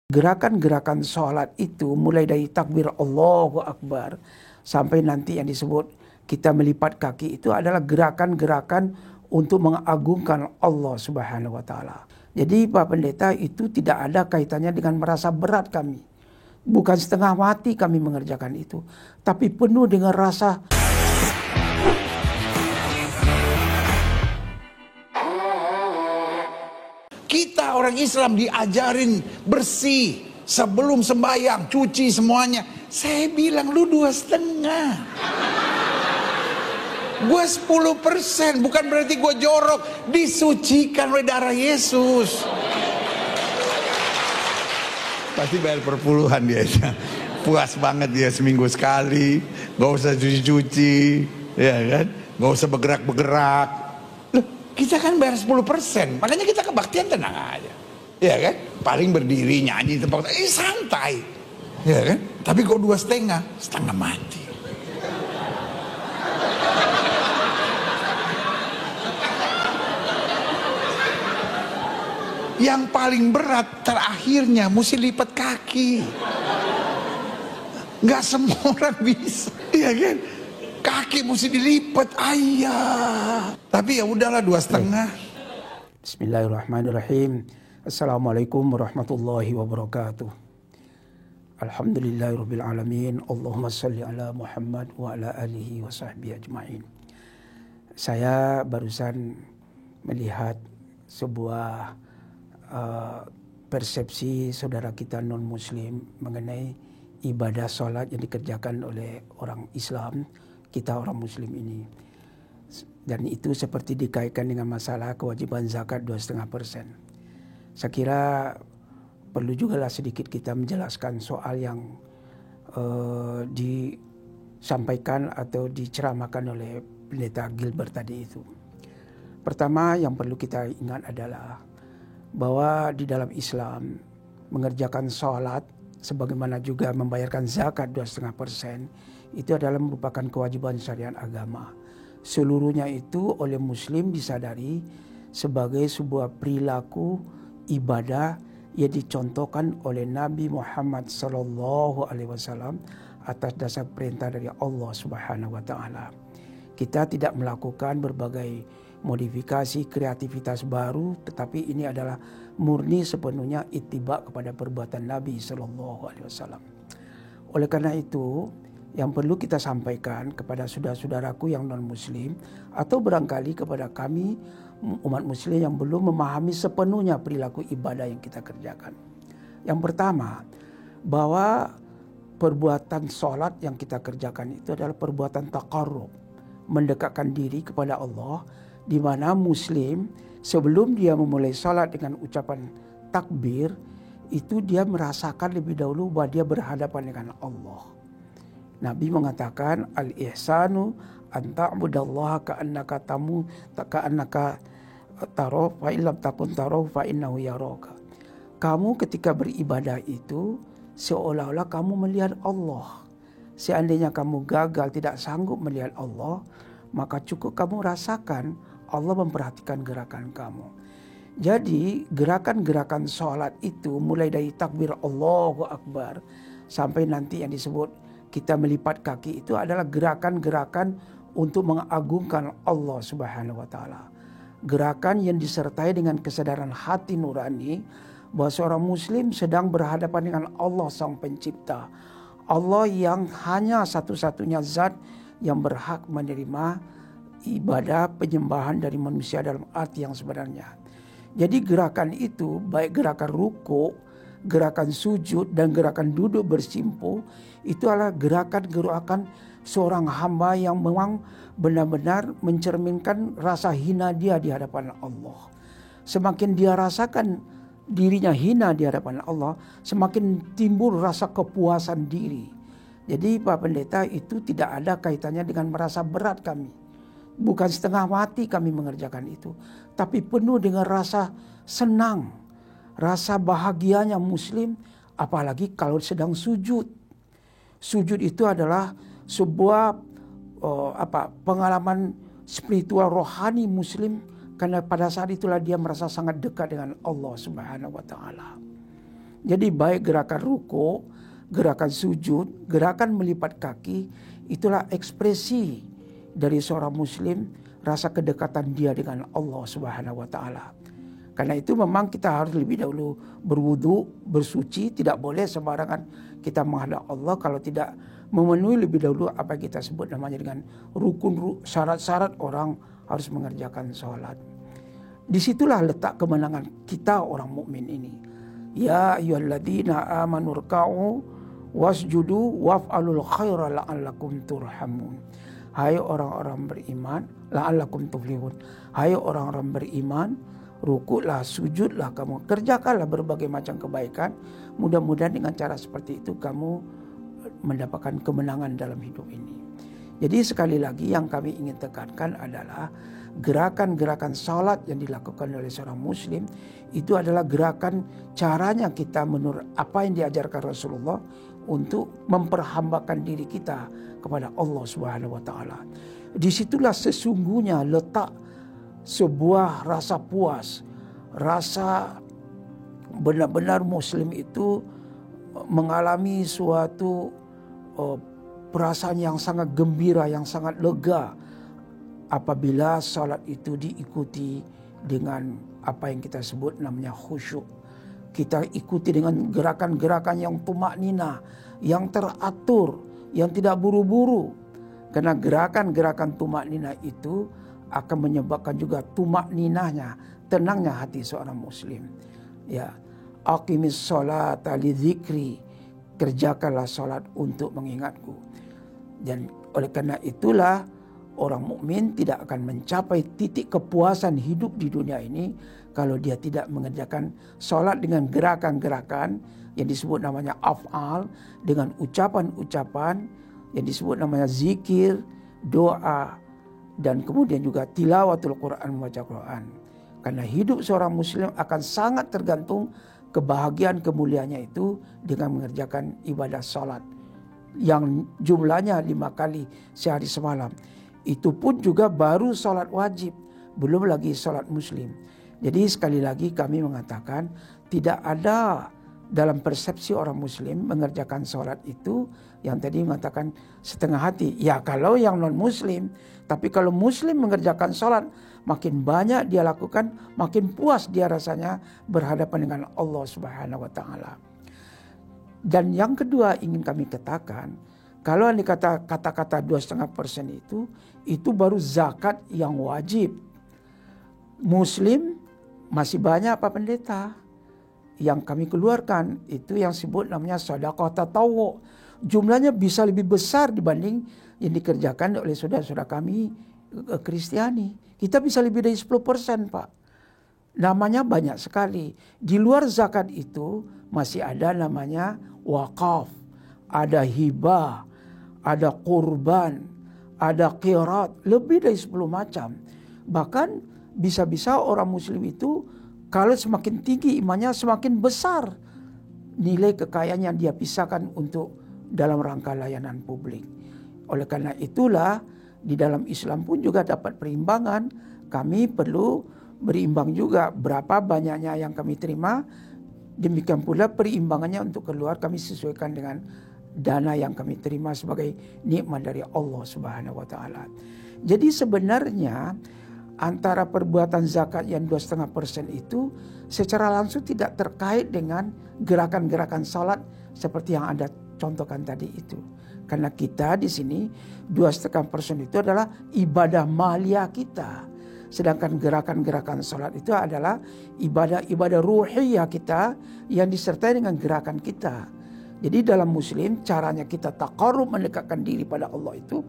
Gerakan-gerakan sholat itu mulai dari takbir Allahu Akbar sampai nanti yang disebut kita melipat kaki itu adalah gerakan-gerakan untuk mengagungkan Allah Subhanahu wa taala. Jadi Pak Pendeta, itu tidak ada kaitannya dengan merasa berat kami. Bukan setengah mati kami mengerjakan itu, tapi penuh dengan rasa kita orang Islam diajarin bersih sebelum sembahyang, cuci semuanya. Saya bilang lu 2,5. Gue 10%, bukan berarti gue jorok. Disucikan oleh darah Yesus. Pasti bayar perpuluhan dia. Puas banget dia seminggu sekali. Gak usah cuci-cuci, ya kan? Gak usah bergerak-bergerak. Kita kan bayar 10%, makanya kita kebaktian tenang aja, ya kan? Paling berdiri nyanyi tempat, santai, ya kan? Tapi kok 2,5, setengah mati. Yang paling berat terakhirnya mesti lipat kaki. Nggak semua orang bisa, ya kan? Kaki mesti dilipat, ayah. Tapi ya udahlah 2,5. Bismillahirrahmanirrahim. Assalamualaikum warahmatullahi wabarakatuh. Alhamdulillahirabbil alamin. Allahumma shalli ala Muhammad wa ala alihi wa sahbihi ajmain. Saya barusan melihat sebuah persepsi saudara kita non muslim mengenai ibadah sholat yang dikerjakan oleh orang Islam, kita orang muslim ini, dan itu seperti dikaitkan dengan masalah kewajiban zakat 2,5%. Saya kira perlu juga lah sedikit kita menjelaskan soal yang disampaikan atau diceramahkan oleh Pendeta Gilbert tadi itu. Pertama yang perlu kita ingat adalah bahwa di dalam Islam mengerjakan sholat sebagaimana juga membayarkan zakat 2,5% itu adalah merupakan kewajiban syariat agama. Seluruhnya itu oleh muslim disadari sebagai sebuah perilaku ibadah yang dicontohkan oleh Nabi Muhammad SAW atas dasar perintah dari Allah Subhanahu wa taala. Kita tidak melakukan berbagai modifikasi kreativitas baru, tetapi ini adalah murni sepenuhnya ittiba kepada perbuatan Nabi SAW. Oleh karena itu, yang perlu kita sampaikan kepada saudara-saudaraku yang non-muslim atau barangkali kepada kami umat muslim yang belum memahami sepenuhnya perilaku ibadah yang kita kerjakan. Yang pertama, bahwa perbuatan sholat yang kita kerjakan itu adalah perbuatan taqarrub, mendekatkan diri kepada Allah, di mana muslim sebelum dia memulai sholat dengan ucapan takbir, itu dia merasakan lebih dahulu bahwa dia berhadapan dengan Allah. Nabi mengatakan al-ihsanu an ta'budallaha ka'annaka tarahu fa illam takun tarahu fa innahu yaraka. Kamu ketika beribadah itu seolah-olah kamu melihat Allah. Seandainya kamu gagal tidak sanggup melihat Allah, maka cukup kamu rasakan Allah memperhatikan gerakan kamu. Jadi gerakan-gerakan sholat itu mulai dari takbir Allahu Akbar sampai nanti yang disebut kita melipat kaki itu adalah gerakan-gerakan untuk mengagungkan Allah Subhanahu wa taala. Gerakan yang disertai dengan kesadaran hati nurani bahwa seorang muslim sedang berhadapan dengan Allah Sang Pencipta. Allah yang hanya satu-satunya zat yang berhak menerima ibadah penyembahan dari manusia dalam arti yang sebenarnya. Jadi gerakan itu, baik gerakan ruku, gerakan sujud dan gerakan duduk bersimpuh, itu adalah gerakan-gerakan seorang hamba yang memang benar-benar mencerminkan rasa hina dia di hadapan Allah. Semakin dia rasakan dirinya hina di hadapan Allah, semakin timbul rasa kepuasan diri. Jadi Pak Pendeta, itu tidak ada kaitannya dengan merasa berat kami. Bukan setengah mati kami mengerjakan itu, tapi penuh dengan rasa senang, rasa bahagianya muslim, apalagi kalau sedang sujud. Sujud itu adalah sebuah pengalaman spiritual rohani muslim, karena pada saat itulah dia merasa sangat dekat dengan Allah Subhanahu wa taala. Jadi baik gerakan ruku, gerakan sujud, gerakan melipat kaki, itulah ekspresi dari seorang muslim, rasa kedekatan dia dengan Allah Subhanahu wa taala. Karena itu memang kita harus lebih dahulu berwudu, bersuci, tidak boleh sembarangan kita menghadap Allah kalau tidak memenuhi lebih dahulu apa yang kita sebut namanya dengan rukun, syarat-syarat orang harus mengerjakan sholat. Disitulah letak kemenangan kita orang mukmin ini. Ya ayyuhalladzina amanu ruk'u wasjudu waf'alul khaira la'allakum turhamun. Hai orang-orang beriman, la'allakum tuflihun. Hai orang-orang beriman, rukuklah, sujudlah kamu, kerjakanlah berbagai macam kebaikan. Mudah-mudahan dengan cara seperti itu kamu mendapatkan kemenangan dalam hidup ini. Jadi sekali lagi yang kami ingin tekankan adalah gerakan-gerakan salat yang dilakukan oleh seorang muslim itu adalah gerakan caranya kita menurut apa yang diajarkan Rasulullah untuk memperhambakan diri kita kepada Allah Subhanahu wa taala. Disitulah sesungguhnya letak sebuah rasa puas, rasa benar-benar muslim itu mengalami suatu perasaan yang sangat gembira, yang sangat lega apabila salat itu diikuti dengan apa yang kita sebut namanya khusyuk. Kita ikuti dengan gerakan-gerakan yang tumaknina, yang teratur, yang tidak buru-buru. Karena gerakan-gerakan tumaknina itu akan menyebabkan juga tumakninahnya, tenangnya hati seorang muslim. Ya, aqimis sholata lidzikri, kerjakanlah salat untuk mengingatku. Dan oleh karena itulah orang mukmin tidak akan mencapai titik kepuasan hidup di dunia ini kalau dia tidak mengerjakan salat dengan gerakan-gerakan yang disebut namanya af'al, dengan ucapan-ucapan yang disebut namanya zikir, doa, dan kemudian juga tilawatul Quran, membaca Quran. Karena hidup seorang muslim akan sangat tergantung kebahagiaan kemuliaannya itu dengan mengerjakan ibadah salat yang jumlahnya 5 kali sehari semalam. Itu pun juga baru salat wajib, belum lagi salat muslim. Jadi sekali lagi kami mengatakan tidak ada dalam persepsi orang muslim mengerjakan salat itu yang tadi mengatakan setengah hati. Ya kalau yang non muslim, tapi kalau muslim mengerjakan salat makin banyak dia lakukan, makin puas dia rasanya berhadapan dengan Allah Subhanahu wa taala. Dan yang kedua ingin kami katakan, kalau kata-kata 2,5% itu baru zakat yang wajib. Muslim masih banyak Pak Pendeta yang kami keluarkan, itu yang sebut namanya sedekah tatawwu. Jumlahnya bisa lebih besar dibanding yang dikerjakan oleh saudara-saudara kami Kristiani. Kita bisa lebih dari 10%, Pak. Namanya banyak sekali. Di luar zakat itu masih ada namanya wakaf, ada hibah, ada kurban, ada qirat, lebih dari 10 macam. Bahkan bisa-bisa orang muslim itu kalau semakin tinggi imannya semakin besar nilai kekayaan yang dia pisahkan untuk dalam rangka layanan publik. Oleh karena itulah di dalam Islam pun juga dapat perimbangan. Kami perlu berimbang juga berapa banyaknya yang kami terima. Demikian pula perimbangannya untuk keluar kami sesuaikan dengan dana yang kami terima sebagai nikmat dari Allah Subhanahu wa taala. Jadi sebenarnya antara perbuatan zakat yang 2,5% itu secara langsung tidak terkait dengan gerakan-gerakan salat seperti yang Anda contohkan tadi itu. Karena kita di sini 2,5% itu adalah ibadah maliyah kita. Sedangkan gerakan-gerakan salat itu adalah ibadah ruhiyah kita yang disertai dengan gerakan kita. Jadi dalam muslim caranya kita taqarrub mendekatkan diri pada Allah itu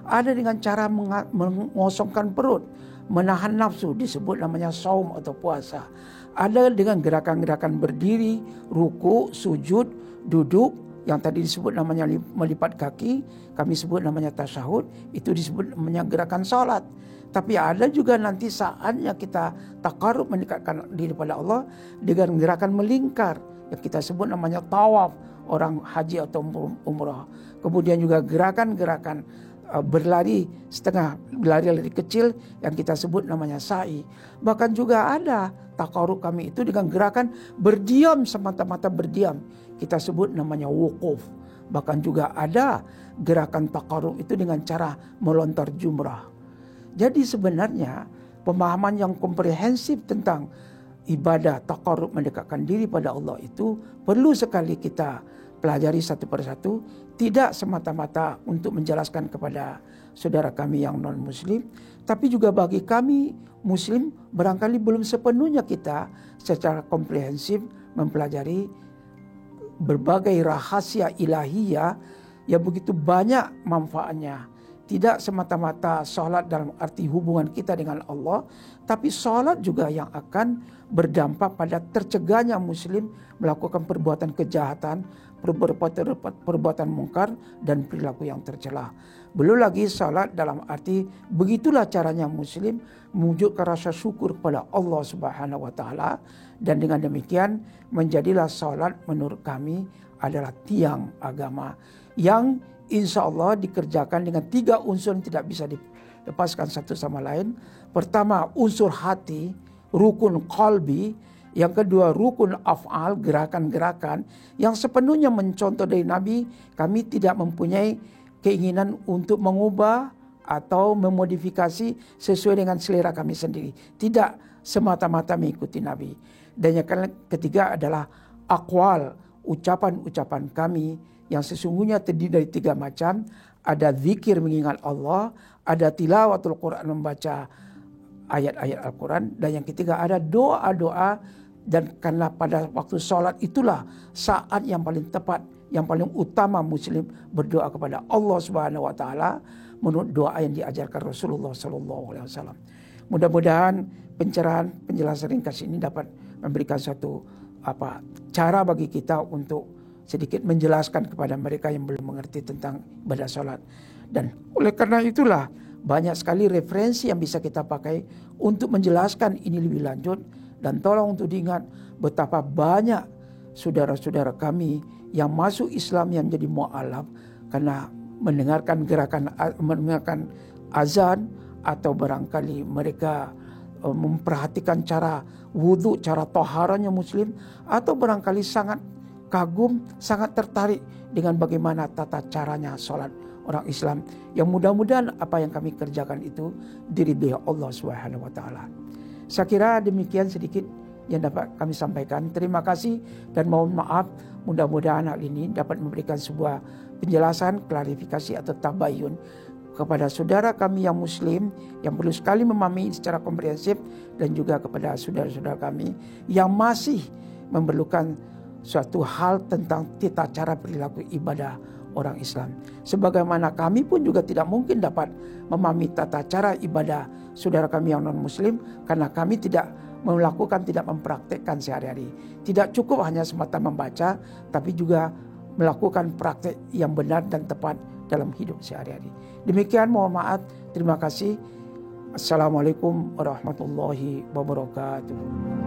ada dengan cara mengosongkan perut, menahan nafsu, disebut namanya saum atau puasa. Ada dengan gerakan-gerakan berdiri, ruku, sujud, duduk, yang tadi disebut namanya melipat kaki, kami sebut namanya tasyahud, itu disebut namanya gerakan salat. Tapi ada juga nanti saatnya kita taqarrub mendekatkan diri pada Allah dengan gerakan melingkar yang kita sebut namanya tawaf orang haji atau umrah. Kemudian juga gerakan-gerakan berlari setengah, berlari kecil yang kita sebut namanya sa'i. Bahkan juga ada taqarrub kami itu dengan gerakan berdiam, semata-mata berdiam, kita sebut namanya wukuf. Bahkan juga ada gerakan taqarrub itu dengan cara melontar jumrah. Jadi sebenarnya pemahaman yang komprehensif tentang ibadah taqarrub, mendekatkan diri pada Allah itu perlu sekali kita pelajari satu persatu, tidak semata-mata untuk menjelaskan kepada saudara kami yang non-muslim, tapi juga bagi kami muslim barangkali belum sepenuhnya kita secara komprehensif mempelajari berbagai rahasia ilahiyah yang begitu banyak manfaatnya. Tidak semata-mata salat dalam arti hubungan kita dengan Allah, tapi salat juga yang akan berdampak pada tercegahnya muslim melakukan perbuatan kejahatan, perbuatan mungkar dan perilaku yang tercela. Belum lagi salat dalam arti begitulah caranya muslim mewujudkan rasa syukur kepada Allah Subhanahu wa taala, dan dengan demikian menjadilah salat menurut kami adalah tiang agama yang insya Allah dikerjakan dengan 3 unsur yang tidak bisa dilepaskan satu sama lain. Pertama, unsur hati, rukun qalbi. Yang kedua, rukun af'al, gerakan-gerakan yang sepenuhnya mencontoh dari Nabi. Kami tidak mempunyai keinginan untuk mengubah atau memodifikasi sesuai dengan selera kami sendiri. Tidak semata-mata mengikuti Nabi. Dan yang ketiga adalah aqwal, ucapan-ucapan kami yang sesungguhnya terdiri dari 3 macam. Ada zikir mengingat Allah, ada tilawatul Quran membaca ayat-ayat Al-Quran, dan yang ketiga ada doa-doa. Dan karena pada waktu sholat itulah saat yang paling tepat, yang paling utama muslim berdoa kepada Allah Subhanahu wa taala menurut doa yang diajarkan Rasulullah sallallahu alaihi wasallam. Mudah-mudahan pencerahan penjelasan ringkas ini dapat memberikan suatu cara bagi kita untuk sedikit menjelaskan kepada mereka yang belum mengerti tentang ibadah sholat. Dan oleh karena itulah banyak sekali referensi yang bisa kita pakai untuk menjelaskan ini lebih lanjut. Dan tolong untuk diingat betapa banyak saudara-saudara kami yang masuk Islam yang jadi mu'alaf karena mendengarkan azan, atau barangkali mereka memperhatikan cara wudhu, cara taharanya muslim, atau barangkali sangat kagum, sangat tertarik dengan bagaimana tata caranya sholat orang Islam. Yang mudah-mudahan apa yang kami kerjakan itu diridhai Allah Subhanahu wa taala. Saya kira demikian sedikit yang dapat kami sampaikan. Terima kasih dan mohon maaf. Mudah-mudahan hal ini dapat memberikan sebuah penjelasan, klarifikasi atau tabayun kepada saudara kami yang muslim yang perlu sekali memahami secara komprehensif, dan juga kepada saudara-saudara kami yang masih memerlukan suatu hal tentang tata cara perilaku ibadah orang Islam. Sebagaimana kami pun juga tidak mungkin dapat memahami tata cara ibadah saudara kami yang non-muslim karena kami tidak melakukan, tidak mempraktekkan sehari-hari. Tidak cukup hanya semata membaca, tapi juga melakukan praktek yang benar dan tepat dalam hidup sehari-hari. Demikian, mohon maaf. Terima kasih. Assalamualaikum warahmatullahi wabarakatuh.